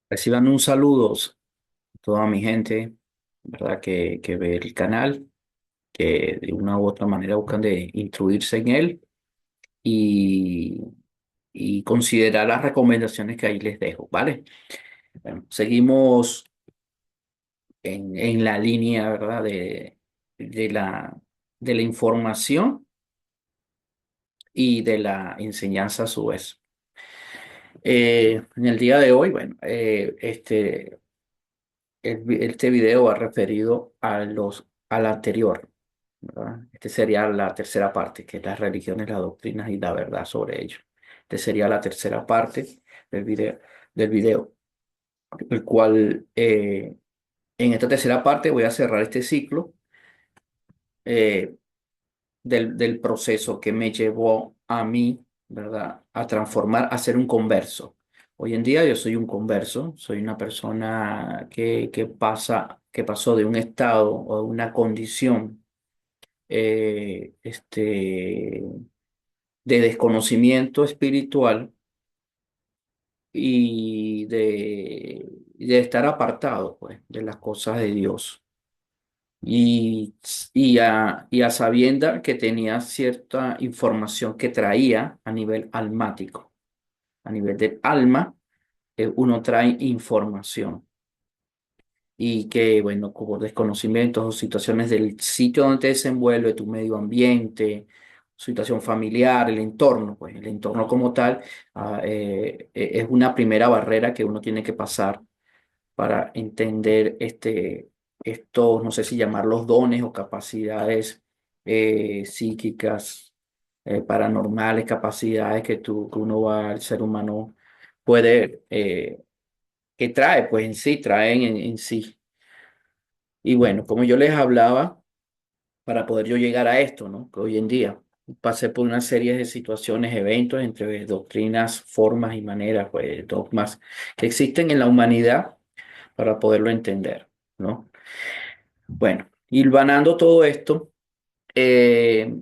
Reciban un saludo a toda mi gente, ¿verdad? Que ve el canal, que de una u otra manera buscan de instruirse en él y, y considerar las recomendaciones que ahí les dejo, ¿vale? Bueno, seguimos en la línea, ¿verdad? De la, de la información y de la enseñanza a su vez. En el día de hoy, bueno, este video va referido al anterior, ¿verdad? Este sería la tercera parte, que es las religiones, las doctrinas y la verdad sobre ello. Este sería la tercera parte del video, el cual en esta tercera parte voy a cerrar este ciclo eh, del proceso que me llevó a mí, ¿verdad? A transformar, a ser un converso. Hoy en día yo soy un converso, soy una persona que pasó de un estado o de una condición de desconocimiento espiritual y de estar apartado, pues, de las cosas de Dios. Y a sabienda que tenía cierta información que traía a nivel almático. A nivel del alma, uno trae información. Y que, bueno, como desconocimientos o situaciones del sitio donde te desenvuelve, tu medio ambiente, situación familiar, el entorno, pues el entorno como tal, es una primera barrera que uno tiene que pasar para entender estos, no sé si llamarlos dones o capacidades psíquicas, paranormales, capacidades que uno va, el ser humano puede, que trae, pues en sí, traen en sí. Y bueno, como yo les hablaba, para poder yo llegar a esto, ¿no? Que hoy en día pasé por una serie de situaciones, eventos, entre doctrinas, formas y maneras, pues dogmas que existen en la humanidad para poderlo entender, ¿no? Bueno, hilvanando todo esto, eh,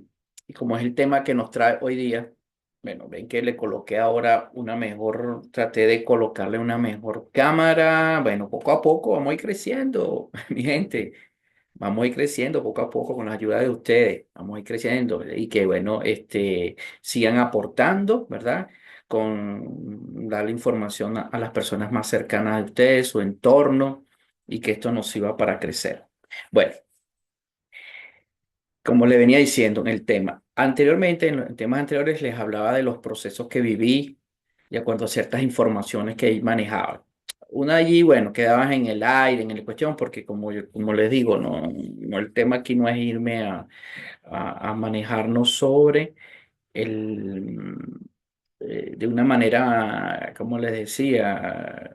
y como es el tema que nos trae hoy día, bueno, ven que le coloqué ahora una mejor, traté de colocarle una mejor cámara, bueno, poco a poco vamos a ir creciendo, mi gente, vamos a ir creciendo poco a poco con la ayuda de ustedes, vamos a ir creciendo y que, bueno, sigan aportando, ¿verdad? Con darle información a las personas más cercanas de ustedes, su entorno, y que esto nos sirva para crecer. Bueno, como le venía diciendo en el tema, anteriormente, en los temas anteriores les hablaba de los procesos que viví de acuerdo a ciertas informaciones que manejaba. Una allí, bueno, quedaban en el aire, en el cuestión, porque como les digo, el tema aquí no es irme a manejarnos sobre el, de una manera, como les decía,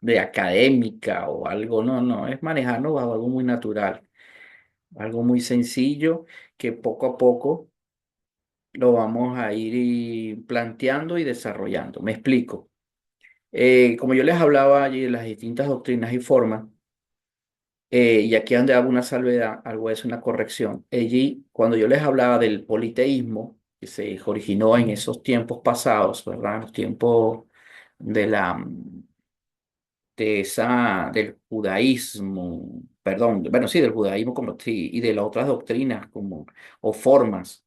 de académica o algo, no, es manejarnos bajo algo muy natural. Algo muy sencillo que poco a poco lo vamos a ir planteando y desarrollando. Me explico. Como yo les hablaba allí de las distintas doctrinas y formas, y aquí donde hago una salvedad, algo es una corrección. Allí, cuando yo les hablaba del politeísmo, que se originó en esos tiempos pasados, ¿verdad? Los tiempos de del judaísmo, perdón, bueno, sí, del judaísmo como sí, y de las otras doctrinas como o formas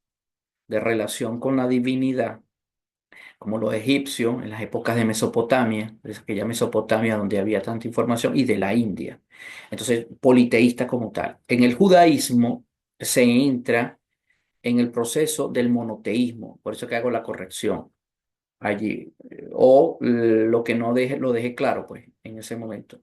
de relación con la divinidad, como los egipcios en las épocas de Mesopotamia, de aquella Mesopotamia donde había tanta información, y de la India. Entonces, politeísta como tal. En el judaísmo se entra en el proceso del monoteísmo, por eso que hago la corrección allí, o lo que no deje, lo deje claro, pues, en ese momento.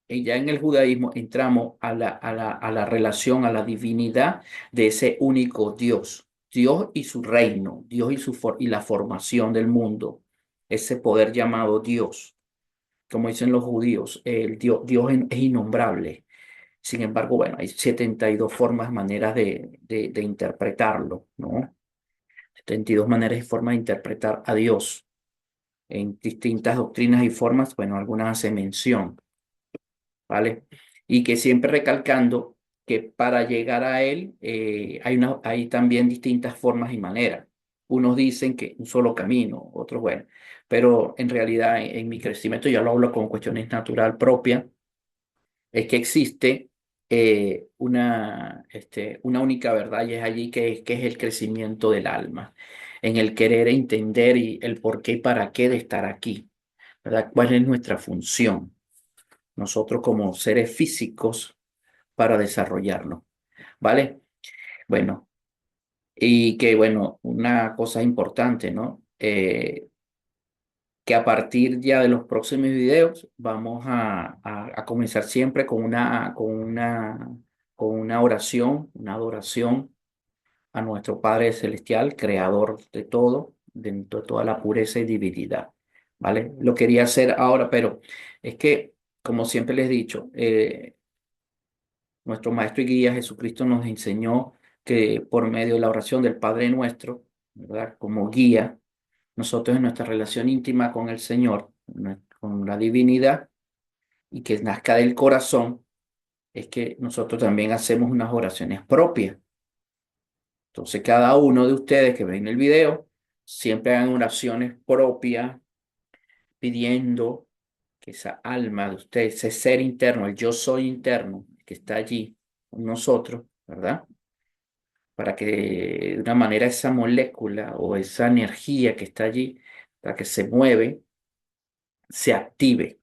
Y ya en el judaísmo entramos a la relación, a la divinidad de ese único Dios. Dios y su reino, Dios y la formación del mundo, ese poder llamado Dios, como dicen los judíos, Dios es innombrable. Sin embargo, bueno, hay 72 formas, maneras de interpretarlo, ¿no? 72 maneras y formas de interpretar a Dios en distintas doctrinas y formas, bueno, algunas hacen mención, ¿vale? Y que siempre recalcando que para llegar a Él hay también distintas formas y maneras. Unos dicen que un solo camino, otros, bueno, pero en realidad en mi crecimiento, ya lo hablo con cuestiones natural propia, es que existe una única verdad y es allí que es el crecimiento del alma, en el querer entender y el por qué y para qué de estar aquí, ¿verdad? ¿Cuál es nuestra función? Nosotros como seres físicos para desarrollarlo, ¿vale? Bueno, y que bueno, una cosa importante, ¿no? Que a partir ya de los próximos videos vamos a comenzar siempre con una oración, una adoración a nuestro Padre Celestial, creador de todo, dentro de toda la pureza y divinidad, ¿vale? Lo quería hacer ahora, pero es que, como siempre les he dicho, nuestro Maestro y Guía Jesucristo nos enseñó que por medio de la oración del Padre Nuestro, ¿verdad? Como guía, nosotros en nuestra relación íntima con el Señor, con la divinidad, y que nazca del corazón, es que nosotros también hacemos unas oraciones propias. Entonces, cada uno de ustedes que ven el video, siempre hagan oraciones propias, pidiendo que esa alma de ustedes, ese ser interno, el yo soy interno, que está allí con nosotros, ¿verdad? Para que de una manera esa molécula o esa energía que está allí, la que se mueve, se active.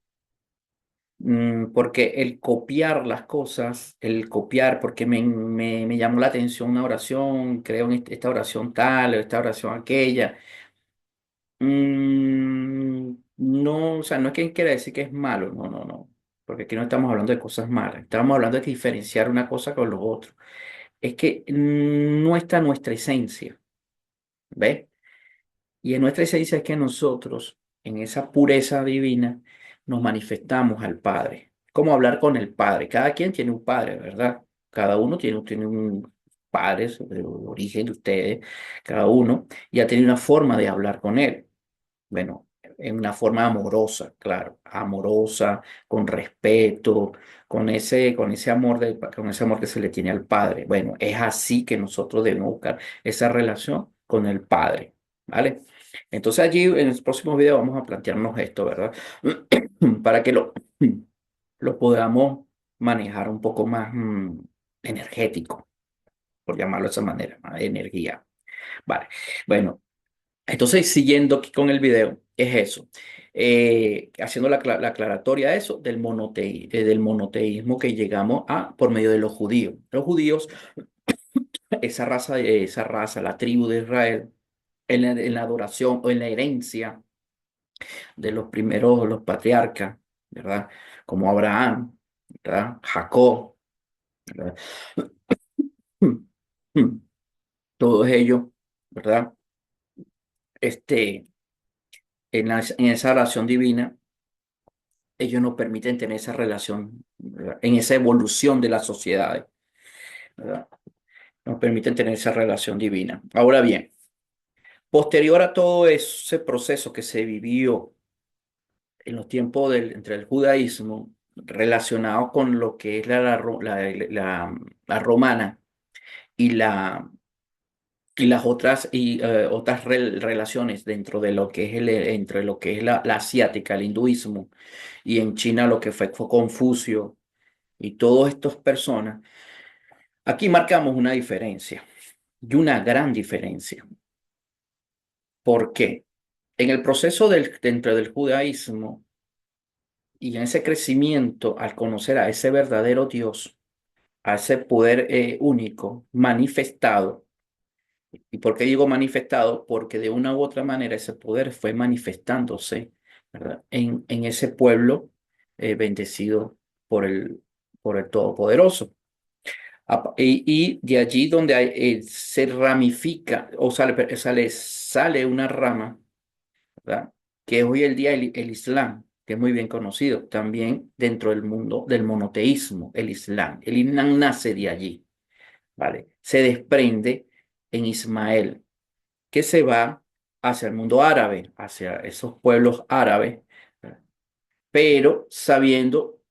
Porque el copiar las cosas, el copiar, porque me llamó la atención una oración, creo en esta oración tal o esta oración aquella. No, o sea, no es que quiera decir que es malo, no, no, no, porque aquí no estamos hablando de cosas malas, estamos hablando de diferenciar una cosa con lo otro. Es que no está nuestra esencia, ¿ves? Y en nuestra esencia es que nosotros, en esa pureza divina, nos manifestamos al Padre. ¿Cómo hablar con el Padre? Cada quien tiene un Padre, ¿verdad? Cada uno tiene un Padre, de origen de ustedes, cada uno, y ha tenido una forma de hablar con Él. Bueno, en una forma amorosa, claro, amorosa, con respeto, con ese amor que se le tiene al Padre. Bueno, es así que nosotros debemos buscar esa relación con el Padre, ¿vale? Entonces allí en el próximo video vamos a plantearnos esto, ¿verdad? Para que lo podamos manejar un poco más energético, por llamarlo de esa manera, más energía. Vale, bueno. Entonces, siguiendo aquí con el video, es eso. Haciendo la aclaratoria a eso del monoteísmo que llegamos a por medio de los judíos. Los judíos, esa raza, la tribu de Israel, en la adoración o en la herencia de los primeros, los patriarcas, ¿verdad? Como Abraham, ¿verdad? Jacob, ¿verdad? Todos ellos, ¿verdad? Este, en esa oración divina ellos nos permiten tener esa relación, ¿verdad? En esa evolución de las sociedades, ¿verdad? Nos permiten tener esa relación divina. Ahora bien, posterior a todo ese proceso que se vivió en los tiempos entre el judaísmo, relacionado con lo que es la romana y, otras relaciones dentro de lo que es entre lo que es la asiática, el hinduismo, y en China lo que fue Confucio y todas estas personas. Aquí marcamos una diferencia y una gran diferencia. ¿Por qué? En el proceso dentro del judaísmo y en ese crecimiento al conocer a ese verdadero Dios, a ese poder único manifestado. ¿Y por qué digo manifestado? Porque de una u otra manera ese poder fue manifestándose, ¿verdad? En ese pueblo bendecido por el Todopoderoso. Y de allí donde se ramifica o sale una rama, ¿verdad? Que es hoy el día el Islam, que es muy bien conocido también dentro del mundo del monoteísmo, el Islam. El Islam nace de allí, ¿vale? Se desprende en Ismael, que se va hacia el mundo árabe, hacia esos pueblos árabes, pero sabiendo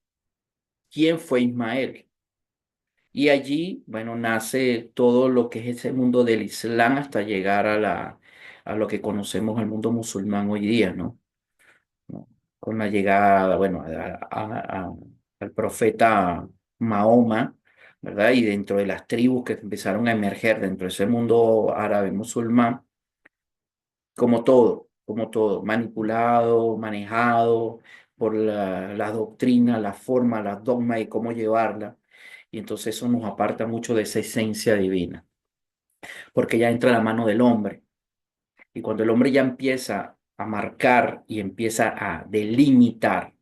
quién fue Ismael. Y allí, bueno, nace todo lo que es ese mundo del Islam hasta llegar a lo que conocemos el mundo musulmán hoy día, ¿no? ¿No? Con la llegada, bueno, al profeta Mahoma, ¿verdad? Y dentro de las tribus que empezaron a emerger dentro de ese mundo árabe musulmán, como todo, manipulado, manejado por la doctrina, la forma, las dogmas y cómo llevarla. Y entonces eso nos aparta mucho de esa esencia divina, porque ya entra la mano del hombre. Y cuando el hombre ya empieza a marcar y empieza a delimitar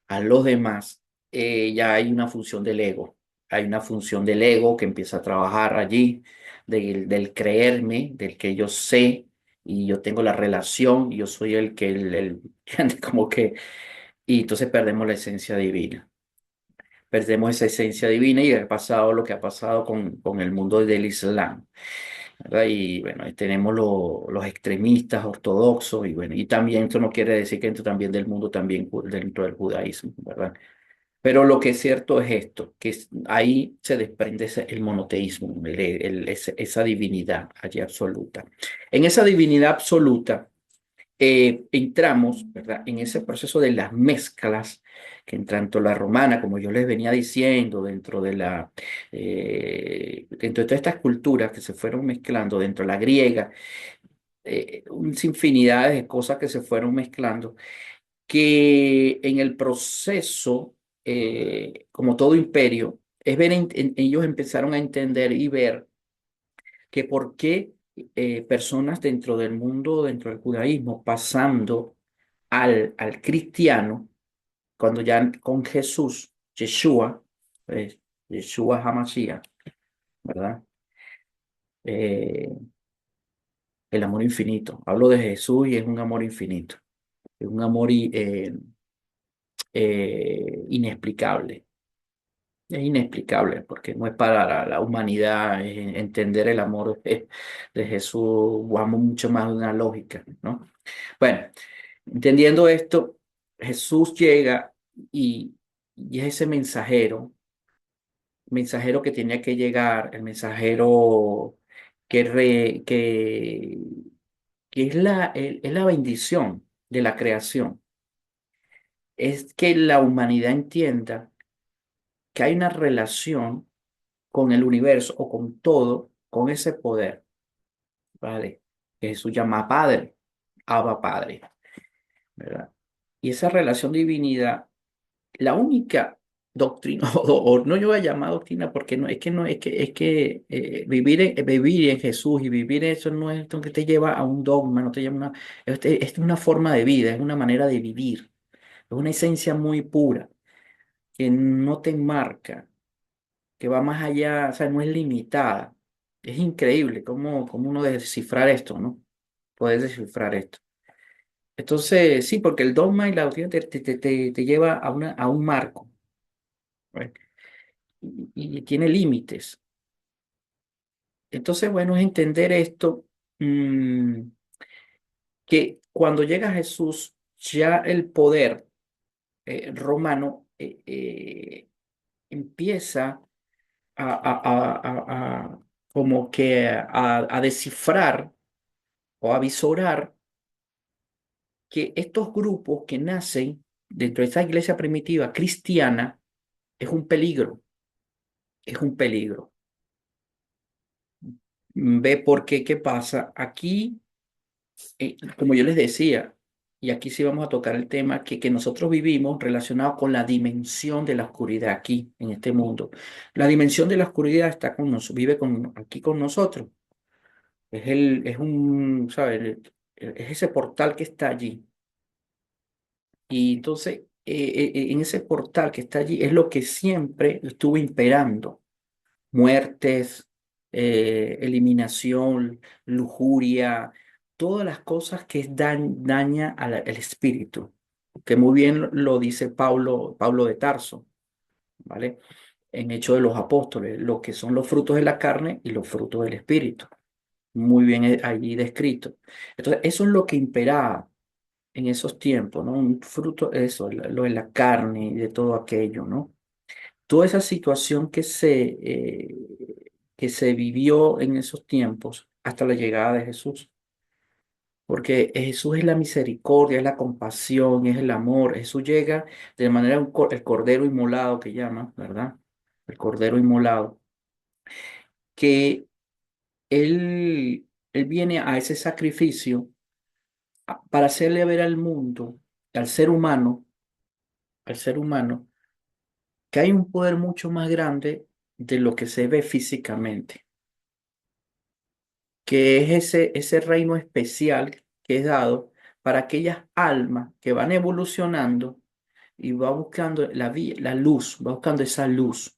a los demás, ya hay una función del ego. Hay una función del ego que empieza a trabajar allí, del creerme, del que yo sé y yo tengo la relación, y yo soy el que, como que, y entonces perdemos la esencia divina. Perdemos esa esencia divina y ha pasado lo que ha pasado con el mundo del Islam, ¿verdad? Y bueno, ahí tenemos los extremistas ortodoxos y bueno, y también esto no quiere decir que dentro también del mundo, también dentro del judaísmo, ¿verdad? Pero lo que es cierto es esto, que ahí se desprende el monoteísmo, esa divinidad allí absoluta. En esa divinidad absoluta entramos, ¿verdad? En ese proceso de las mezclas, que en tanto la romana, como yo les venía diciendo, dentro de todas estas culturas que se fueron mezclando, dentro de la griega, un sinfinidad de cosas que se fueron mezclando que en el proceso, como todo imperio, es ver, ellos empezaron a entender y ver que por qué personas dentro del mundo, dentro del judaísmo, pasando al cristiano, cuando ya con Jesús, Yeshua, eh, Yeshua HaMashiach, ¿verdad? Eh, el amor infinito. Hablo de Jesús y es un amor infinito, es un amor inexplicable. Es inexplicable porque no es para la humanidad entender el amor de Jesús, vamos mucho más de una lógica, ¿no? Bueno, entendiendo esto, Jesús llega y, y es ese mensajero que tenía que llegar, el mensajero que, que es es la bendición de la creación, es que la humanidad entienda que hay una relación con el universo o con todo, con ese poder, ¿vale? Que Jesús llama Padre, Abba Padre, ¿verdad? Y esa relación de divinidad, la única doctrina, o no yo voy a llamar doctrina porque no, es que no, es que vivir en Jesús y vivir eso no es lo que te lleva a un dogma, no te lleva a una, es una forma de vida, es una manera de vivir, es una esencia muy pura que no te enmarca, que va más allá, o sea, no es limitada. Es increíble cómo uno descifrar esto, ¿no? Poder descifrar esto. Entonces, sí, porque el dogma y la doctrina te lleva a, a un marco, ¿right? Y tiene límites. Entonces, bueno, es entender esto, mm, que cuando llega Jesús, ya el poder romano empieza como que a descifrar o a visorar que estos grupos que nacen dentro de esa iglesia primitiva cristiana es un peligro, es un peligro. Ve por qué, qué pasa. Aquí, como yo les decía, y aquí sí vamos a tocar el tema que nosotros vivimos relacionado con la dimensión de la oscuridad aquí, en este mundo. La dimensión de la oscuridad está con nosotros, vive aquí con nosotros. Es un, ¿sabes? Es ese portal que está allí. Y entonces, en ese portal que está allí es lo que siempre estuvo imperando. Muertes, eliminación, lujuria, todas las cosas que daña al espíritu. Que muy bien lo dice Pablo de Tarso, ¿vale? En Hechos de los Apóstoles, lo que son los frutos de la carne y los frutos del espíritu. muy bien allí descrito. Entonces, eso es lo que imperaba en esos tiempos, ¿no? Un fruto, eso, lo de la carne y de todo aquello, ¿no? Toda esa situación que se vivió en esos tiempos hasta la llegada de Jesús. Porque Jesús es la misericordia, es la compasión, es el amor. Jesús llega de manera el cordero inmolado que llama, ¿verdad? El cordero inmolado, que él viene a ese sacrificio para hacerle ver al mundo, al ser humano, al ser humano, que hay un poder mucho más grande de lo que se ve físicamente, que es ese reino especial que es dado para aquellas almas que van evolucionando y va buscando la luz, va buscando esa luz,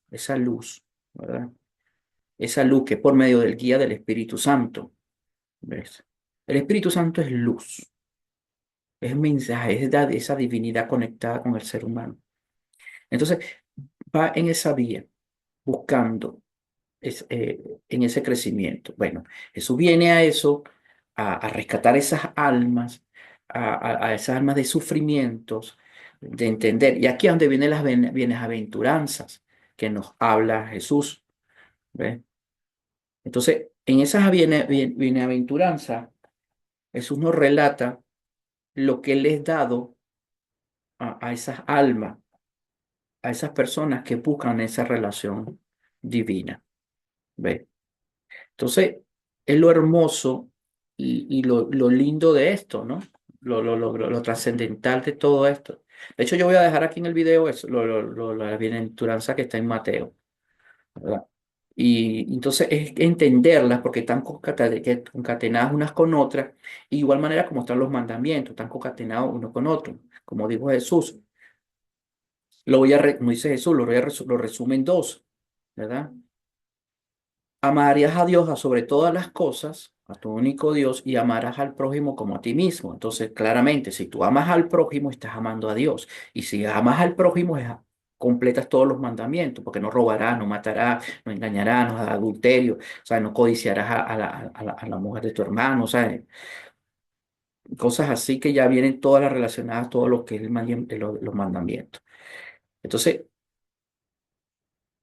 ¿verdad? Esa luz que por medio del guía del Espíritu Santo, ¿ves? El Espíritu Santo es luz, es mensaje, esa divinidad conectada con el ser humano. Entonces, va en esa vía, buscando en ese crecimiento. Bueno, Jesús viene a eso, a rescatar esas almas, a esas almas de sufrimientos, de entender. Y aquí es donde vienen las bienaventuranzas que nos habla Jesús. ¿Ves? Entonces, en esas bienaventuranzas, Jesús nos relata lo que Él les dado a esas almas, a esas personas que buscan esa relación divina. ¿Ves? Entonces, es lo hermoso y lo lindo de esto, ¿no? Lo trascendental de todo esto. De hecho, yo voy a dejar aquí en el video eso, la bienaventuranza que está en Mateo, ¿verdad? Y entonces es entenderlas porque están concatenadas unas con otras, y igual manera como están los mandamientos, están concatenados uno con otro. Como dijo Jesús, como dice Jesús, lo resume en dos, ¿verdad? Amarías a Dios sobre todas las cosas, a tu único Dios, y amarás al prójimo como a ti mismo. Entonces, claramente, si tú amas al prójimo, estás amando a Dios. Y si amas al prójimo, completas todos los mandamientos, porque no robarás, no matarás, no engañarás, no harás adulterio, o sea, no codiciarás a la mujer de tu hermano, o sea, cosas así que ya vienen todas las relacionadas, todo lo que es los mandamientos. Entonces,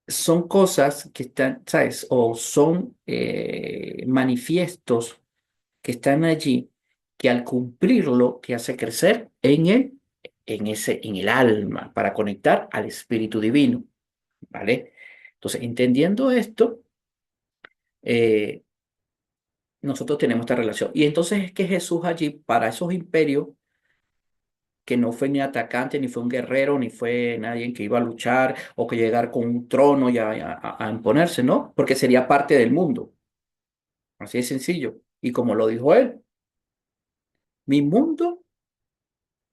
son cosas que están, ¿sabes? O son manifiestos que están allí, que al cumplirlo te hace crecer en el alma, para conectar al Espíritu Divino, ¿vale? Entonces, entendiendo esto, eh, nosotros tenemos esta relación. Y entonces es que Jesús allí, para esos imperios, que no fue ni atacante, ni fue un guerrero, ni fue nadie que iba a luchar o que llegar con un trono y a imponerse, ¿no? Porque sería parte del mundo. Así de sencillo. Y como lo dijo él, mi mundo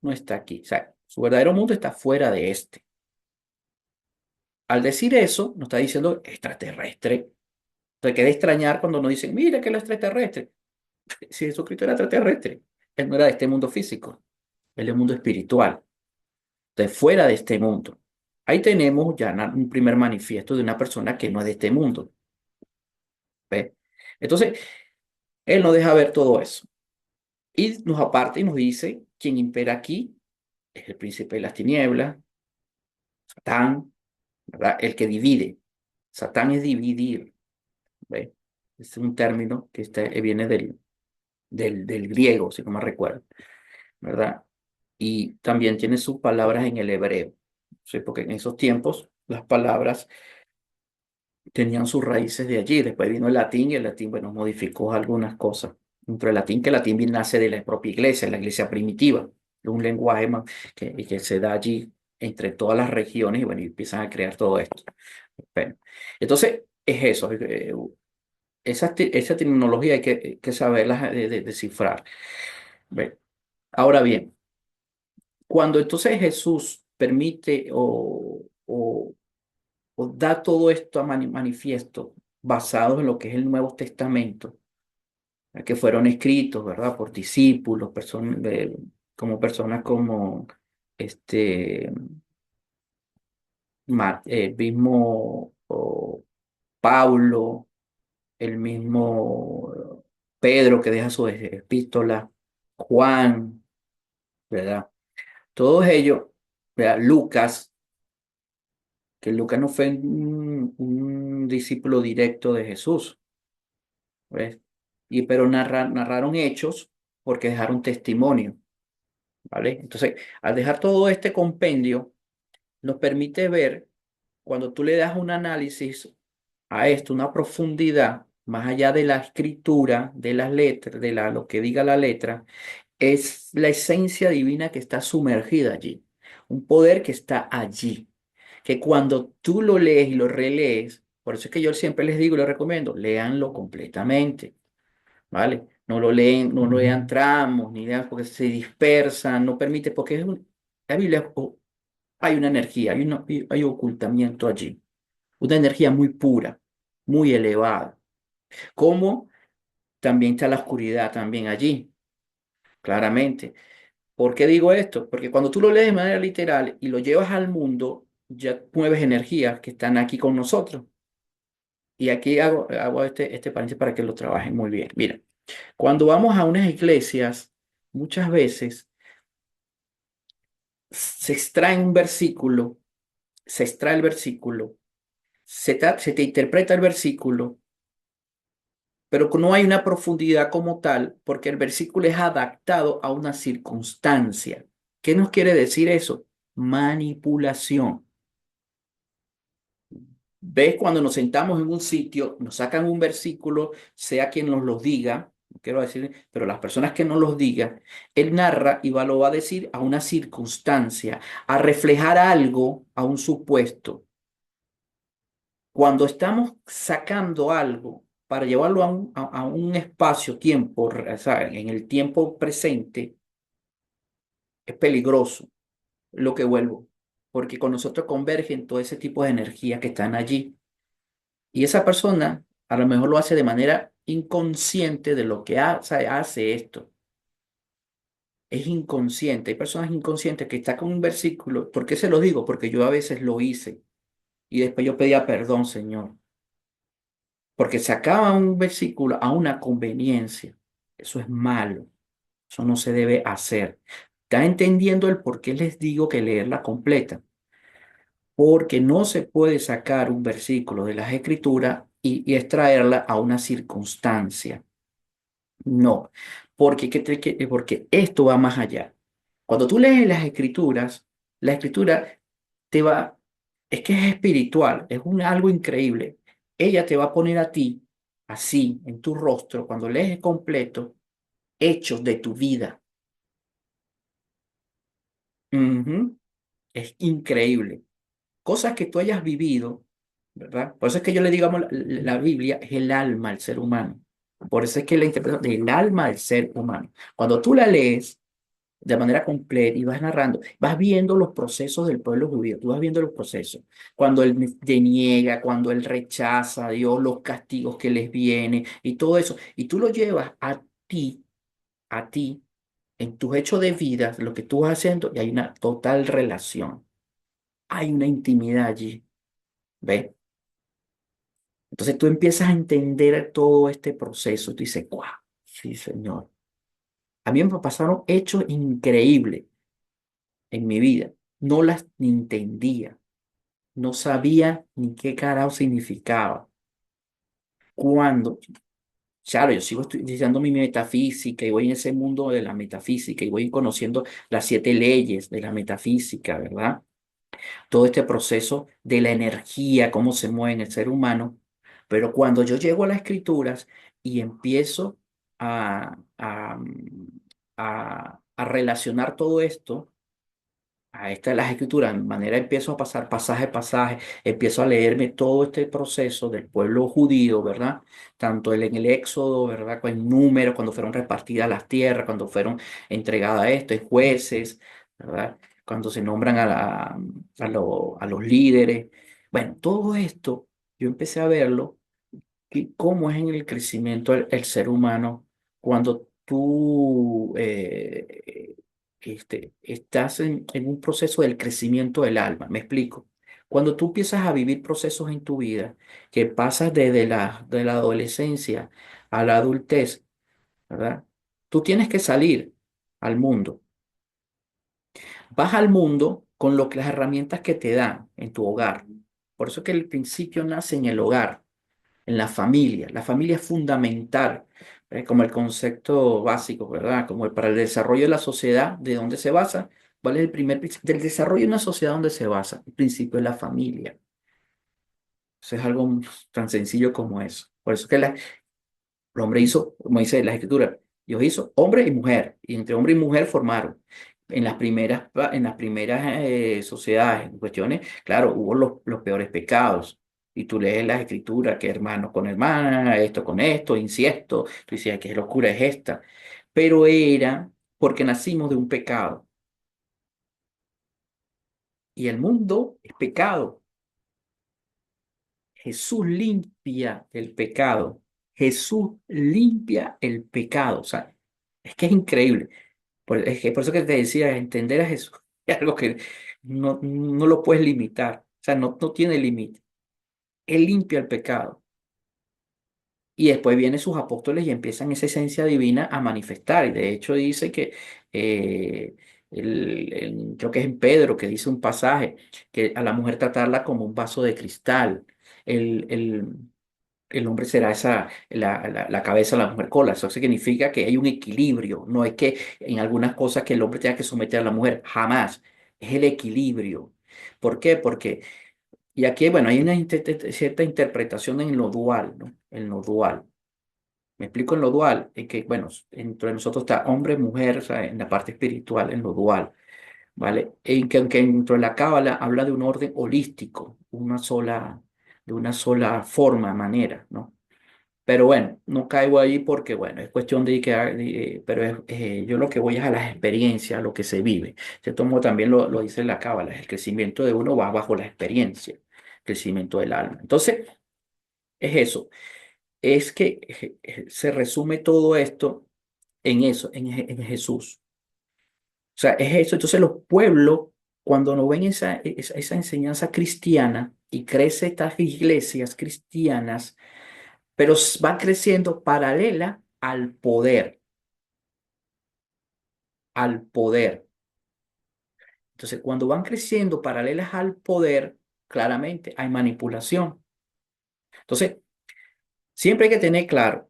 no está aquí. O sea, su verdadero mundo está fuera de este. Al decir eso, no está diciendo extraterrestre. Te queda extrañar cuando nos dicen, mira que es extraterrestre. Si Jesucristo era extraterrestre, él no era de este mundo físico, él es del mundo espiritual, de fuera de este mundo. Ahí tenemos ya un primer manifiesto de una persona que no es de este mundo. ¿Ve? Entonces, él nos deja ver todo eso. Y nos aparte y nos dice, quien impera aquí es el príncipe de las tinieblas, Satán, ¿verdad? El que divide. Satán es dividir. ¿Ve? Es un término que viene del griego, si no me recuerdo, ¿verdad? Y también tiene sus palabras en el hebreo, ¿sí? Porque en esos tiempos las palabras tenían sus raíces de allí. Después vino el latín y el latín, bueno, modificó algunas cosas. Entre el latín, que el latín bien nace de la propia iglesia, la iglesia primitiva, de un lenguaje que se da allí entre todas las regiones y bueno, y empiezan a crear todo esto. Bueno, entonces, es eso. Esa terminología hay que saberla descifrar. Ve. Ahora bien, cuando entonces Jesús permite o da todo esto a manifiesto basados en lo que es el Nuevo Testamento, que fueron escritos, ¿verdad? Por discípulos, como personas como este, el mismo Paulo, el mismo Pedro que deja su epístola, Juan, ¿verdad? Todos ellos, ¿verdad? Lucas, que Lucas no fue un discípulo directo de Jesús, ¿ves? Pero narraron hechos porque dejaron testimonio, ¿vale? Entonces, al dejar todo este compendio, nos permite ver, cuando tú le das un análisis a esto, una profundidad, más allá de la escritura, de las letras, lo que diga la letra, es la esencia divina que está sumergida allí, un poder que está allí, que cuando tú lo lees y lo relees, por eso es que yo siempre les digo y les recomiendo, léanlo completamente, ¿vale? No lo leen, no lo lean tramos, ni lean porque se dispersan, no permite, porque la Biblia hay una energía, hay ocultamiento allí, una energía muy pura, muy elevada, como también está la oscuridad también allí, claramente. ¿Por qué digo esto? Porque cuando tú lo lees de manera literal y lo llevas al mundo, ya mueves energías que están aquí con nosotros. Y aquí hago este paréntesis para que lo trabajen muy bien. Mira, cuando vamos a unas iglesias, muchas veces se extrae un versículo, se extrae el versículo, se te interpreta el versículo, pero no hay una profundidad como tal porque el versículo es adaptado a una circunstancia. ¿Qué nos quiere decir eso? Manipulación. ¿Ves? Cuando nos sentamos en un sitio, nos sacan un versículo, sea quien nos los diga, no quiero decir, pero las personas que nos los digan, él narra y lo va a decir a una circunstancia, a reflejar algo, a un supuesto. Cuando estamos sacando algo para llevarlo a un espacio-tiempo, o sea, en el tiempo presente, es peligroso lo que vuelvo, porque con nosotros convergen todo ese tipo de energía que están allí. Y esa persona a lo mejor lo hace de manera inconsciente de lo que hace esto. Es inconsciente. Hay personas inconscientes que están con un versículo. ¿Por qué se lo digo? Porque yo a veces lo hice y después yo pedía perdón, Señor, porque sacaba un versículo a una conveniencia. Eso es malo. Eso no se debe hacer. ¿Está entendiendo el por qué les digo que leerla completa? Porque no se puede sacar un versículo de las Escrituras y extraerla a una circunstancia. No, porque esto va más allá. Cuando tú lees las Escrituras, la Escritura te va, es que es espiritual, es algo increíble. Ella te va a poner a ti, así, en tu rostro, cuando lees completo, hechos de tu vida. Ujú. Es increíble. Cosas que tú hayas vivido, ¿verdad? Por eso es que yo le digamos, la Biblia es el alma del ser humano. Por eso es que la interpretación del alma del ser humano. Cuando tú la lees de manera completa y vas narrando, vas viendo los procesos del pueblo judío, tú vas viendo los procesos. Cuando él deniega, cuando él rechaza a Dios, los castigos que les vienen y todo eso. Y tú lo llevas a ti, en tus hechos de vida, lo que tú vas haciendo, y hay una total relación. Hay una intimidad allí. ¿Ves? Entonces tú empiezas a entender todo este proceso. Tú dices, ¡guau! Sí, Señor. A mí me pasaron hechos increíbles en mi vida. No las ni entendía. No sabía ni qué carajo significaba. Cuando, claro, yo sigo estudiando mi metafísica y voy en ese mundo de la metafísica y voy conociendo las 7 leyes de la metafísica, ¿verdad? Todo este proceso de la energía, cómo se mueve en el ser humano. Pero cuando yo llego a las escrituras y empiezo a relacionar todo esto, a esta de las escrituras, de manera empiezo a pasar pasaje a pasaje, empiezo a leerme todo este proceso del pueblo judío, ¿verdad? Tanto en el Éxodo, ¿verdad? Con números, cuando fueron repartidas las tierras, cuando fueron entregadas esto, en jueces, ¿verdad? Cuando se nombran a los líderes. Bueno, todo esto yo empecé a verlo y cómo es en el crecimiento el ser humano cuando tú estás en un proceso del crecimiento del alma. Me explico. Cuando tú empiezas a vivir procesos en tu vida que pasas desde de la adolescencia a la adultez, ¿verdad? Tú tienes que salir al mundo. Vas al mundo con las herramientas que te dan en tu hogar. Por eso que el principio nace en el hogar, en la familia. La familia es fundamental, como el concepto básico, ¿verdad? Para el desarrollo de la sociedad, ¿de dónde se basa? ¿Cuál es el primer principio? Del desarrollo de una sociedad, ¿dónde se basa? El principio es la familia. Eso es algo tan sencillo como eso. Por eso que el hombre hizo, como dice la escritura, Dios hizo hombre y mujer, y entre hombre y mujer formaron. En las primeras sociedades, en cuestiones, claro, hubo los peores pecados. Y tú lees las escrituras que hermano con hermana, esto con esto, inciesto. Tú decías, qué locura es esta. Pero era porque nacimos de un pecado. Y el mundo es pecado. Jesús limpia el pecado. Jesús limpia el pecado. O sea, es que es increíble. Es que por eso que te decía, entender a Jesús es algo que no lo puedes limitar. O sea, no tiene límite. Él limpia el pecado. Y después vienen sus apóstoles y empiezan esa esencia divina a manifestar. Y de hecho dice que, eh, creo que es en Pedro, que dice un pasaje, que a la mujer tratarla como un vaso de cristal. El, el, el hombre será la cabeza, la mujer cola. Eso significa que hay un equilibrio. No es que en algunas cosas que el hombre tenga que someter a la mujer, jamás. Es el equilibrio. ¿Por qué? Porque, y aquí, bueno, hay una cierta interpretación en lo dual, ¿no? En lo dual. Me explico en lo dual, en que, bueno, entre nosotros está hombre, mujer, o sea, en la parte espiritual, en lo dual, ¿vale? En que aunque dentro de la Cábala habla de un orden holístico, de una sola forma, manera, ¿no? Pero bueno, no caigo ahí porque, bueno, es cuestión pero yo lo que voy es a las experiencias, a lo que se vive. Se tomó también lo dice la Cábala, el crecimiento de uno va bajo la experiencia, el crecimiento del alma. Entonces, es eso, es que se resume todo esto en eso, en Jesús. O sea, es eso. Entonces los pueblos, cuando no ven esa enseñanza cristiana y crece estas iglesias cristianas, pero va creciendo paralela al poder. Entonces, cuando van creciendo paralelas al poder, claramente hay manipulación. Entonces, siempre hay que tener claro,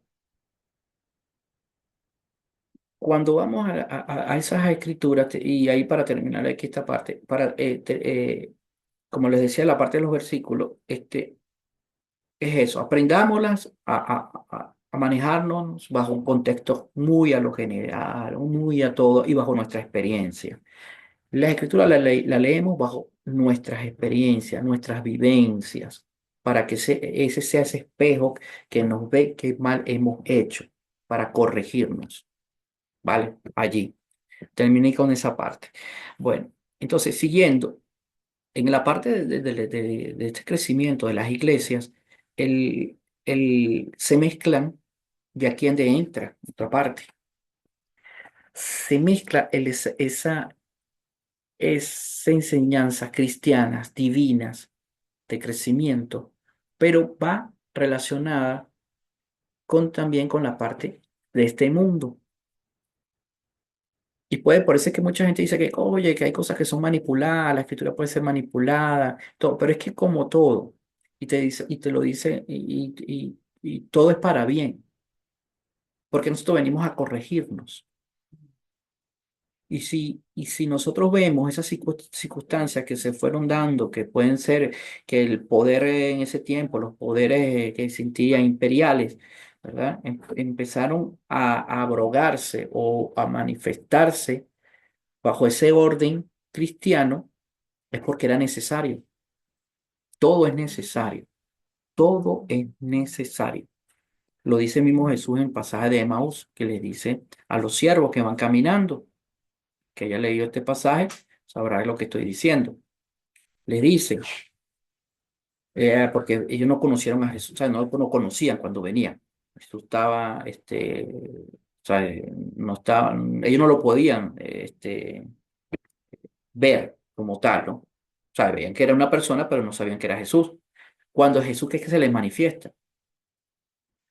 cuando vamos a esas escrituras, y ahí para terminar aquí esta parte, como les decía, la parte de los versículos, es eso, aprendámoslas a manejarnos bajo un contexto muy a lo general, muy a todo y bajo nuestra experiencia. La escritura la leemos bajo nuestras experiencias, nuestras vivencias, para que ese sea ese espejo que nos ve qué mal hemos hecho, para corregirnos, ¿vale? Allí. Terminé con esa parte. Bueno, entonces, siguiendo, en la parte de este crecimiento de las iglesias, se mezclan, de aquí donde entra otra parte, se mezcla esa enseñanzas cristianas, divinas, de crecimiento, pero va relacionada también con la parte de este mundo. Y puede parecer que mucha gente dice que, oye, que hay cosas que son manipuladas, la escritura puede ser manipulada, todo, pero es que como todo, y te lo dice, y todo es para bien, porque nosotros venimos a corregirnos. Y si nosotros vemos esas circunstancias que se fueron dando, que pueden ser que el poder en ese tiempo, los poderes que existían imperiales, ¿verdad? Empezaron a abrogarse o a manifestarse bajo ese orden cristiano, es porque era necesario. Todo es necesario. Todo es necesario. Lo dice mismo Jesús en el pasaje de Emaús, que le dice a los siervos que van caminando, que haya leído este pasaje, sabrá lo que estoy diciendo. Le dice, porque ellos no conocieron a Jesús, o sea, no conocían cuando venía. Jesús estaba, o sea, no estaban, ellos no lo podían, ver como tal, ¿no? O sea, veían que era una persona, pero no sabían que era Jesús. Cuando Jesús, ¿qué es que se les manifiesta?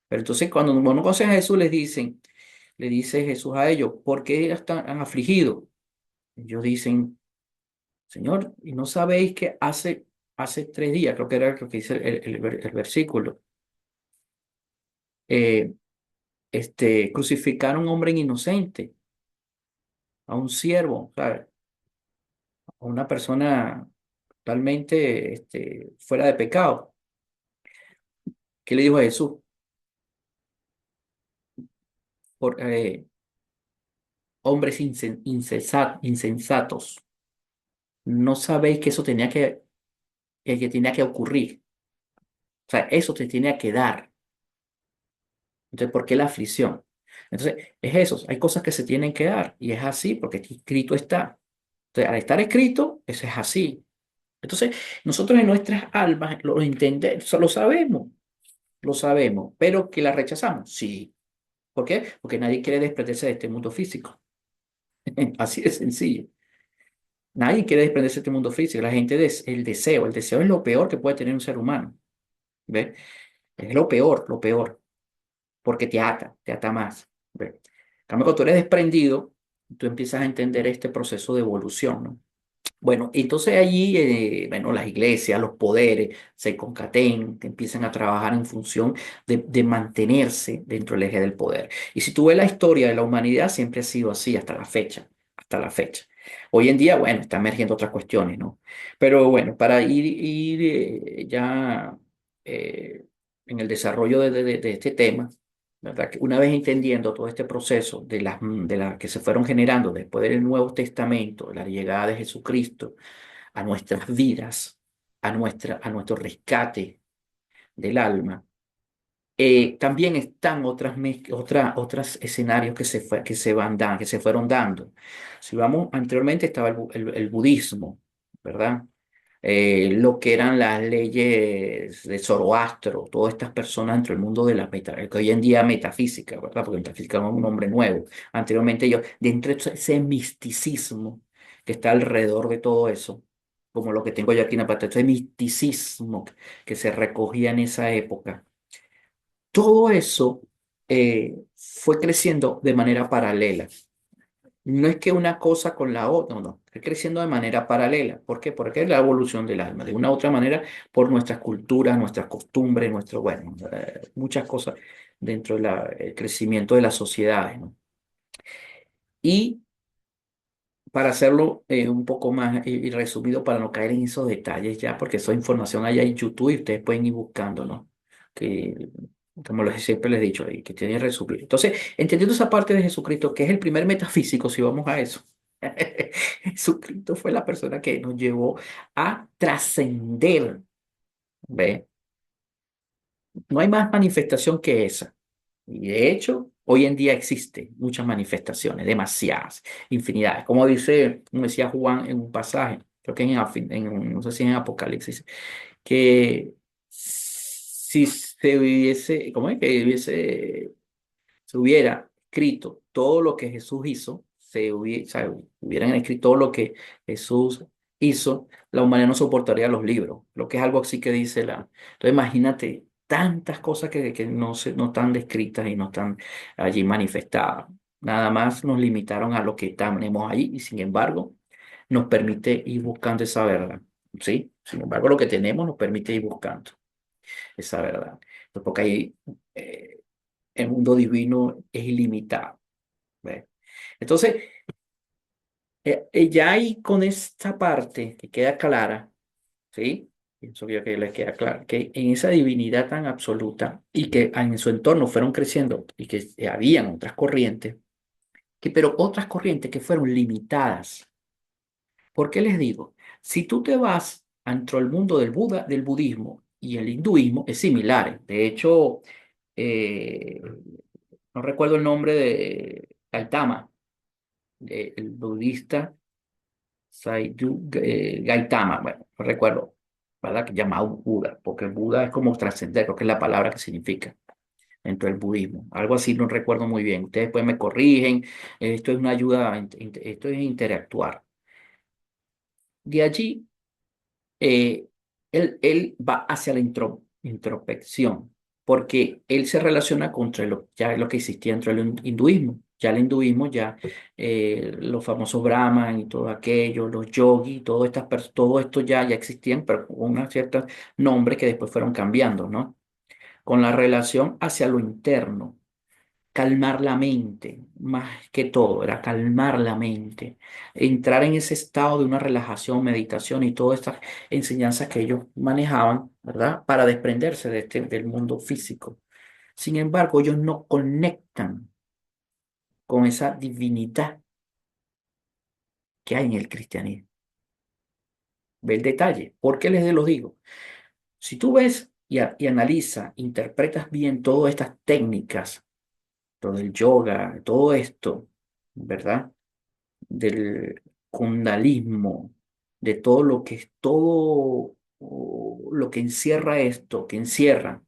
Pero entonces, cuando no conocen a Jesús, les dicen, le dice Jesús a ellos, ¿por qué están afligidos? Ellos dicen, Señor, ¿y no sabéis que hace 3 días, creo que era lo que dice el versículo, eh, crucificaron a un hombre inocente, a un siervo, ¿sabes? A una persona totalmente fuera de pecado? ¿Qué le dijo a Jesús? Por, hombres insensatos, no sabéis que eso que tenía que ocurrir. O sea, eso te tenía que dar. Entonces, ¿por qué la aflicción? Entonces, es eso, hay cosas que se tienen que dar y es así porque escrito está. Entonces, al estar escrito, eso es así. Entonces, nosotros en nuestras almas lo entendemos, lo sabemos, pero que la rechazamos, sí. ¿Por qué? Porque nadie quiere desprenderse de este mundo físico. Así de sencillo. Nadie quiere desprenderse de este mundo físico. La gente, el deseo es lo peor que puede tener un ser humano. ¿Ve? Es lo peor. Porque te ata más. ¿Ve? En cambio, cuando tú eres desprendido, tú empiezas a entender este proceso de evolución, ¿no? Bueno, entonces allí, bueno, las iglesias, los poderes se concatenan, que empiezan a trabajar en función de mantenerse dentro del eje del poder. Y si tú ves la historia de la humanidad, siempre ha sido así hasta la fecha, hasta la fecha. Hoy en día, bueno, están emergiendo otras cuestiones, ¿no? Pero bueno, para ir ya eh, en el desarrollo de este tema, ¿verdad? Que una vez entendiendo todo este proceso de las que se fueron generando después del Nuevo Testamento, la llegada de Jesucristo a nuestras vidas, a nuestro rescate del alma, también están otros escenarios que se fueron dando. Si vamos, anteriormente estaba el budismo, ¿verdad? Lo que eran las leyes de Zoroastro, todas estas personas dentro del mundo de que hoy en día metafísica, ¿verdad? Porque metafísica es un nombre nuevo. Anteriormente yo, dentro de ese misticismo que está alrededor de todo eso, como lo que tengo yo aquí en la pantalla, ese misticismo que se recogía en esa época, todo eso fue creciendo de manera paralela. No es que una cosa con la otra, no, no, está creciendo de manera paralela. ¿Por qué? Porque es la evolución del alma. De una u otra manera, por nuestras culturas, nuestras costumbres, bueno, muchas cosas dentro del crecimiento de las sociedades, ¿no? Y para hacerlo un poco más y resumido, para no caer en esos detalles ya, porque esa información hay en YouTube y ustedes pueden ir buscando, ¿no? Que, como siempre les he dicho, y que tiene que resumir. Entonces, entendiendo esa parte de Jesucristo, que es el primer metafísico, si vamos a eso, Jesucristo fue la persona que nos llevó a trascender, ¿ve? No hay más manifestación que esa. Y de hecho, hoy en día existen muchas manifestaciones, demasiadas, infinidades. Como decía Juan en un pasaje, creo que no sé si en Apocalipsis, que si se hubiese, ¿cómo es? Que se hubiera escrito todo lo que Jesús hizo, o sea, hubieran escrito todo lo que Jesús hizo, la humanidad no soportaría los libros, lo que es algo así que dice la... Entonces imagínate tantas cosas que no están descritas y no están allí manifestadas. Nada más nos limitaron a lo que tenemos allí y sin embargo nos permite ir buscando esa verdad. ¿Sí? Sin embargo, lo que tenemos nos permite ir buscando esa verdad. Pues porque ahí el mundo divino es ilimitado. ¿Ve? Entonces, ya ahí con esta parte que queda clara, ¿sí? Pienso yo que les queda claro, que en esa divinidad tan absoluta y que en su entorno fueron creciendo y que habían otras corrientes, pero otras corrientes que fueron limitadas. ¿Por qué les digo? Si tú te vas dentro del mundo del budismo y el hinduismo, es similar. De hecho, eh, no recuerdo el nombre de Gautama, el budista Gautama, bueno, no recuerdo, ¿verdad? Que llamado Buda, porque el Buda es como trascender, creo que es la palabra que significa dentro del budismo. Algo así no recuerdo muy bien. Ustedes después me corrigen. Esto es una ayuda, esto es interactuar. De allí, eh, él va hacia la introspección, porque él se relaciona contra ya lo que existía dentro del hinduismo. Ya el hinduismo, ya los famosos brahman y todo aquello, los yogis, todo esto ya existían, pero con una cierta nombre que después fueron cambiando, ¿no? Con la relación hacia lo interno, calmar la mente, más que todo, era calmar la mente, entrar en ese estado de una relajación, meditación y todas estas enseñanzas que ellos manejaban, ¿verdad? Para desprenderse del mundo físico. Sin embargo, ellos no conectan con esa divinidad que hay en el cristianismo. Ve el detalle. ¿Por qué les lo digo? Si tú ves y analizas, interpretas bien todas estas técnicas, todo el yoga, todo esto, ¿verdad? Del kundalismo, de todo lo que es todo lo que encierra esto, que encierra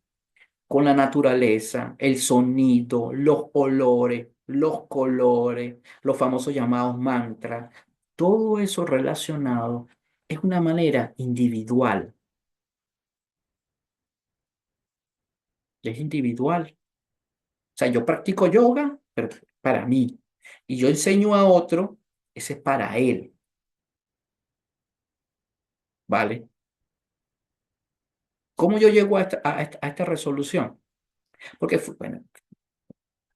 con la naturaleza, el sonido, los olores, los colores, los famosos llamados mantras, todo eso relacionado es una manera individual, es individual. O sea, yo practico yoga, pero para mí, y yo enseño a otro, ese es para él, ¿vale? ¿Cómo yo llego a esta resolución? Porque, bueno,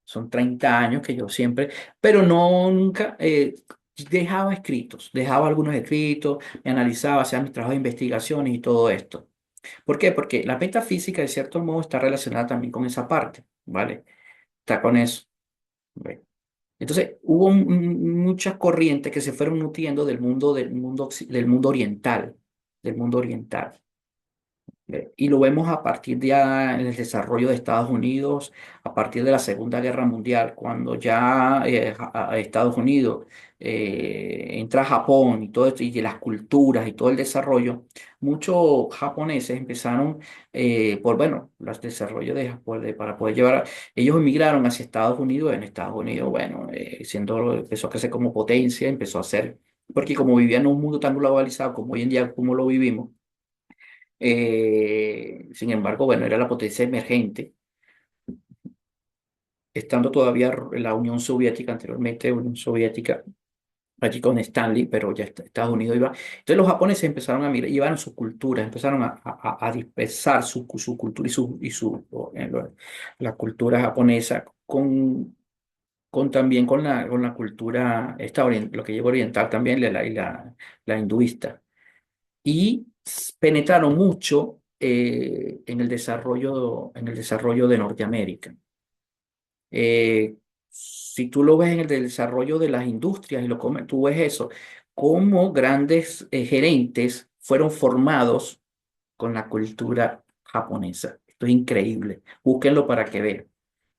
son 30 años que yo siempre, pero no nunca dejaba escritos, dejaba algunos escritos, me analizaba, hacía mis trabajos de investigaciones y todo esto. ¿Por qué? Porque la metafísica, de cierto modo, está relacionada también con esa parte, ¿vale? Está con eso. ¿Ve? Entonces, hubo muchas corrientes que se fueron nutriendo del mundo oriental, del mundo oriental. Y lo vemos a partir de ya en el desarrollo de Estados Unidos, a partir de la Segunda Guerra Mundial, cuando ya Estados Unidos entra a Japón y todo esto, y de las culturas y todo el desarrollo, muchos japoneses empezaron bueno, los desarrollos para poder ellos emigraron hacia Estados Unidos, en Estados Unidos, bueno, empezó a crecer como potencia, empezó a hacer, porque como vivían en un mundo tan globalizado como hoy en día, como lo vivimos, sin embargo, bueno, era la potencia emergente, estando todavía la Unión Soviética, anteriormente Unión Soviética, allí con Stanley, pero ya Estados Unidos iba. Entonces los japoneses empezaron a mirar, llevaron su cultura, empezaron a dispersar su cultura la cultura japonesa también con la cultura lo que lleva oriental también, la hinduista. Y penetraron mucho en el desarrollo de Norteamérica. Si tú lo ves en el desarrollo de las industrias y tú ves eso, cómo grandes gerentes fueron formados con la cultura japonesa. Esto es increíble. Búsquenlo para que vean.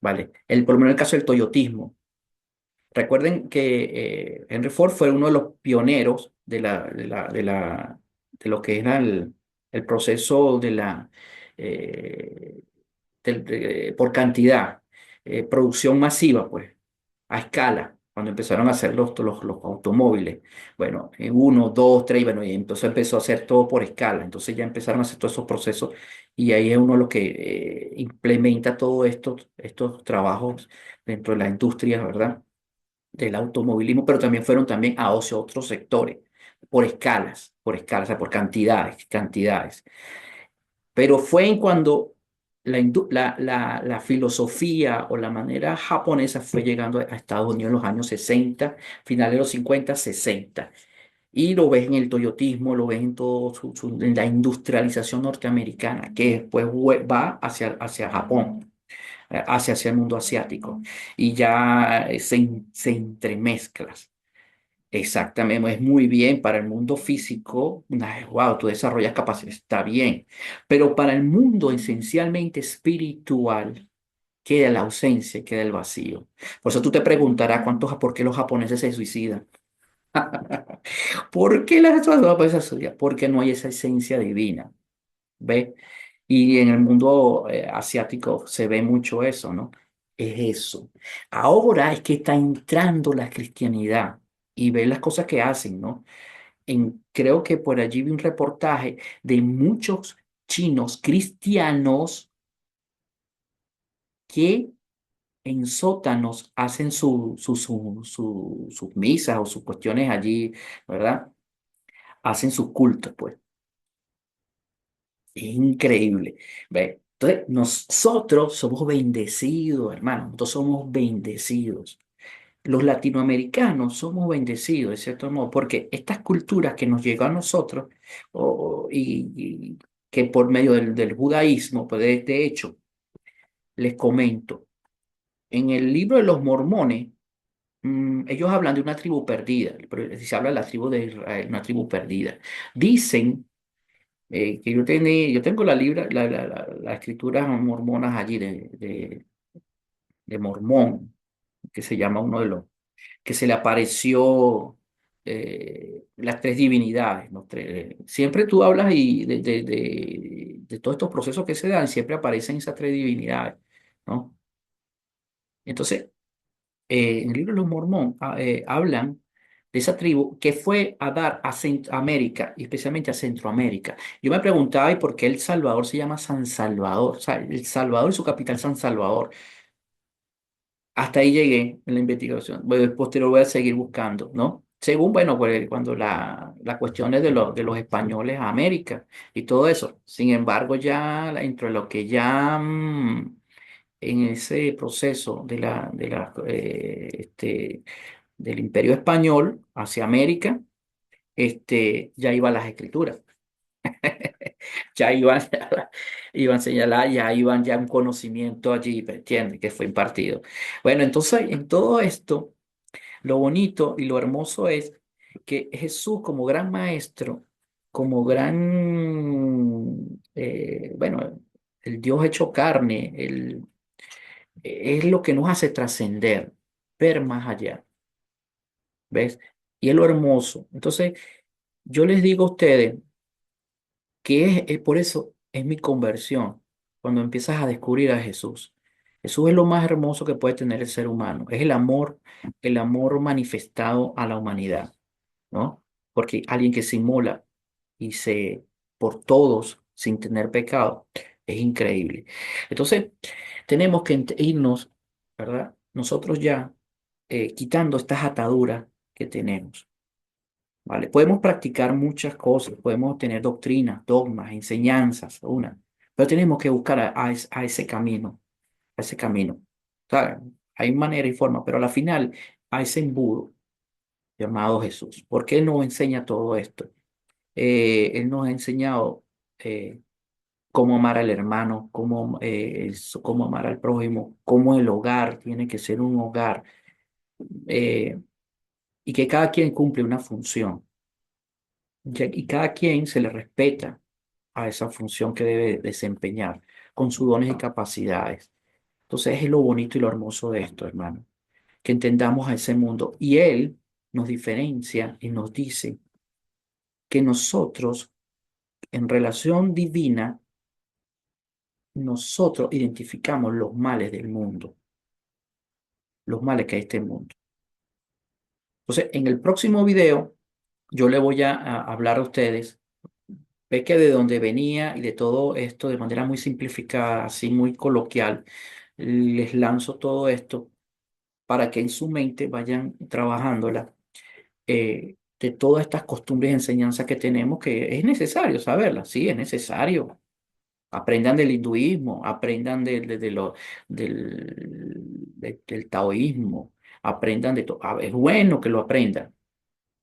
¿Vale? Por lo menos el caso del toyotismo. Recuerden que Henry Ford fue uno de los pioneros de lo que era el proceso eh, por cantidad, producción masiva, pues, a escala, cuando empezaron a hacer los automóviles. Bueno, en uno, dos, tres, bueno, y entonces empezó a hacer todo por escala. Entonces ya empezaron a hacer todos esos procesos y ahí es uno lo que implementa todos estos trabajos dentro de la industria, ¿verdad? Del automovilismo, pero también fueron también hacia otros sectores, por escalas, o sea, por cantidades. Pero fue en cuando la filosofía o la manera japonesa fue llegando a Estados Unidos en los años 60, finales de los 50, 60. Y lo ves en el toyotismo, lo ves en todo en la industrialización norteamericana, que después va hacia Japón, hacia el mundo asiático. Y ya se entremezcla. Exactamente, es muy bien para el mundo físico, wow, tú desarrollas capacidad, está bien, pero para el mundo esencialmente espiritual queda la ausencia, queda el vacío. Por eso tú te preguntarás por qué los japoneses se suicidan. ¿Por qué las japonesas se suicidan? Porque no hay esa esencia divina, ¿ves? Y en el mundo asiático se ve mucho eso, ¿no? Es eso. Ahora es que está entrando la cristianidad y ve las cosas que hacen, ¿no? Creo que por allí vi un reportaje de muchos chinos cristianos que en sótanos hacen sus misas o sus cuestiones allí, ¿verdad? Hacen sus cultos, pues. Es increíble. ¿Ve? Entonces, nosotros somos bendecidos, hermano. Nosotros somos bendecidos. Los latinoamericanos somos bendecidos, de cierto modo, porque estas culturas que nos llegan a nosotros, y que por medio del judaísmo, pues de hecho, les comento, en el libro de los mormones, ellos hablan de una tribu perdida, pero se habla de la tribu de Israel, una tribu perdida. Dicen que yo tengo las escrituras mormonas allí de Mormón, que se llama uno de los, que se le apareció las tres divinidades, ¿no? Siempre tú hablas de todos estos procesos que se dan, siempre aparecen esas tres divinidades, ¿no? Entonces, en el libro de los Mormón hablan de esa tribu que fue a dar a Centroamérica, y especialmente a Centroamérica. Yo me preguntaba, ¿y por qué El Salvador se llama San Salvador? O sea, El Salvador y su capital San Salvador. Hasta ahí llegué en la investigación. Bueno, posterior voy a seguir buscando, ¿no? Según, bueno, pues cuando las cuestiones de los españoles a América y todo eso. Sin embargo, ya dentro de lo que ya en ese proceso del Imperio Español hacia América, ya iban las escrituras. Ya iban, iban señaladas, ya iban ya un conocimiento allí, ¿me entiendes? Que fue impartido. Bueno, entonces en todo esto, lo bonito y lo hermoso es que Jesús como gran maestro, como gran, bueno, el Dios hecho carne, es lo que nos hace trascender, ver más allá, ¿ves? Y es lo hermoso. Entonces, yo les digo a ustedes, es por eso es mi conversión, cuando empiezas a descubrir a Jesús. Jesús es lo más hermoso que puede tener el ser humano, es el amor manifestado a la humanidad, ¿no? Porque alguien que se inmola y se por todos sin tener pecado es increíble. Entonces, tenemos que irnos, ¿verdad? Nosotros ya quitando estas ataduras que tenemos. ¿Vale? Podemos practicar muchas cosas, podemos tener doctrinas, dogmas, enseñanzas, pero tenemos que buscar a ese camino, a ese camino. O sea, hay manera y forma, pero a la final, a ese embudo llamado Jesús. ¿Por qué Él nos enseña todo esto? Él nos ha enseñado cómo amar al hermano, cómo amar al prójimo, cómo el hogar tiene que ser un hogar, eh, y que cada quien cumple una función. Y cada quien se le respeta a esa función que debe desempeñar con sus dones y capacidades. Entonces es lo bonito y lo hermoso de esto, hermano, que entendamos a ese mundo. Y Él nos diferencia y nos dice que nosotros, en relación divina, nosotros identificamos los males del mundo, los males que hay en este mundo. Entonces, en el próximo video, yo le voy a hablar a ustedes. Ve que de donde venía y de todo esto de manera muy simplificada, así muy coloquial, les lanzo todo esto para que en su mente vayan trabajándola, de todas estas costumbres y enseñanzas que tenemos, que es necesario saberlas, sí, es necesario. Aprendan del hinduismo, aprendan del taoísmo, aprendan de todo. Es bueno que lo aprendan,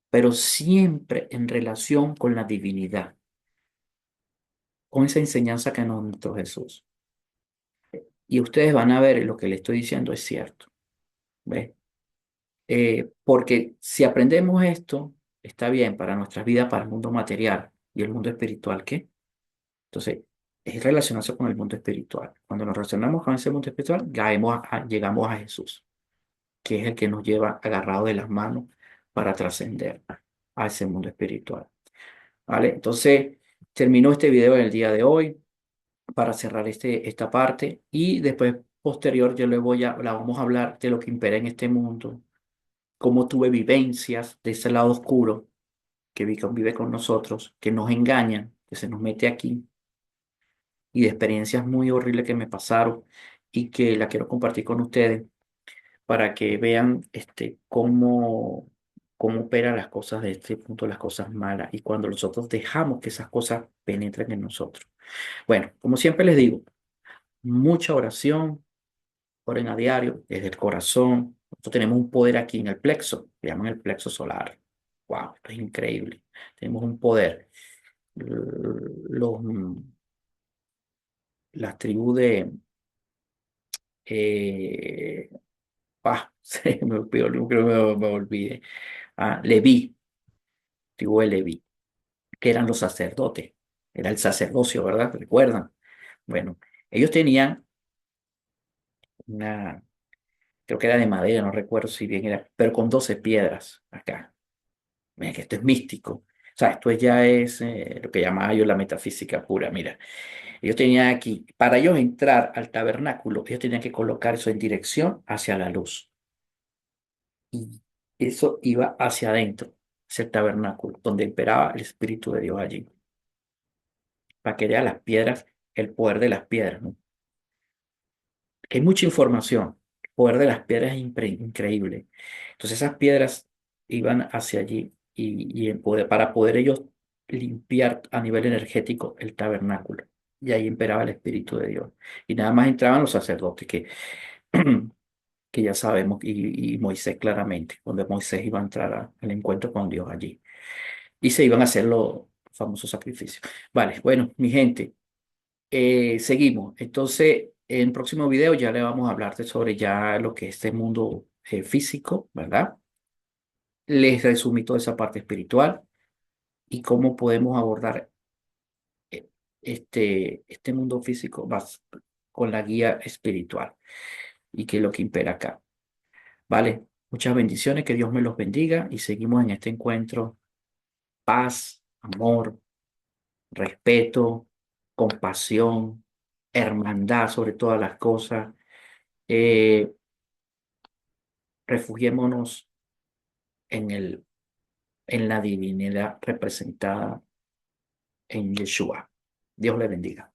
pero siempre en relación con la divinidad, con esa enseñanza que nos mostró Jesús. Y ustedes van a ver lo que le estoy diciendo es cierto. ¿Ves? Porque si aprendemos esto, está bien para nuestras vidas, para el mundo material y el mundo espiritual, ¿qué? Entonces, es relacionarse con el mundo espiritual. Cuando nos relacionamos con ese mundo espiritual, llegamos a Jesús, que es el que nos lleva agarrado de las manos para trascender a ese mundo espiritual. ¿Vale? Entonces, terminó este video en el día de hoy para cerrar esta parte y después posterior yo la vamos a hablar de lo que impera en este mundo, cómo tuve vivencias de ese lado oscuro vive con nosotros, que nos engañan, que se nos mete aquí, y de experiencias muy horribles que me pasaron y que la quiero compartir con ustedes para que vean cómo operan las cosas de este punto, las cosas malas, y cuando nosotros dejamos que esas cosas penetren en nosotros. Bueno, como siempre les digo, mucha oración, oren a diario, desde el corazón. Nosotros tenemos un poder aquí en el plexo, le llaman el plexo solar. Wow, es increíble. Tenemos un poder. Los, las tribus de, eh, se me olvidó, no creo que me olvide. Leví, tribu de Leví, que eran los sacerdotes. Era el sacerdocio, ¿verdad? ¿Recuerdan? Bueno, ellos tenían una, creo que era de madera, no recuerdo si bien era, pero con 12 piedras acá. Mira que esto es místico. O sea, esto ya es lo que llamaba yo la metafísica pura. Mira, ellos tenían aquí, para ellos entrar al tabernáculo, ellos tenían que colocar eso en dirección hacia la luz. Y eso iba hacia adentro, hacia el tabernáculo, donde imperaba el Espíritu de Dios allí, para que vean las piedras, el poder de las piedras, ¿no? Que hay mucha información. El poder de las piedras es increíble. Entonces esas piedras iban hacia allí para poder ellos limpiar a nivel energético el tabernáculo. Y ahí imperaba el Espíritu de Dios. Y nada más entraban los sacerdotes, que ya sabemos, y Moisés claramente, donde Moisés iba a entrar al encuentro con Dios allí. Y se iban a hacer los famosos sacrificios. Vale, bueno, mi gente, seguimos. Entonces, en el próximo video ya le vamos a hablar sobre ya lo que es este mundo físico, ¿verdad? Les resumí toda esa parte espiritual y cómo podemos abordar eh, este mundo físico más con la guía espiritual y que es lo que impera acá. ¿Vale? Muchas bendiciones, que Dios me los bendiga y seguimos en este encuentro. Paz, amor, respeto, compasión, hermandad sobre todas las cosas. Eh, Refugiémonos en la divinidad representada en Yeshua. Dios le bendiga.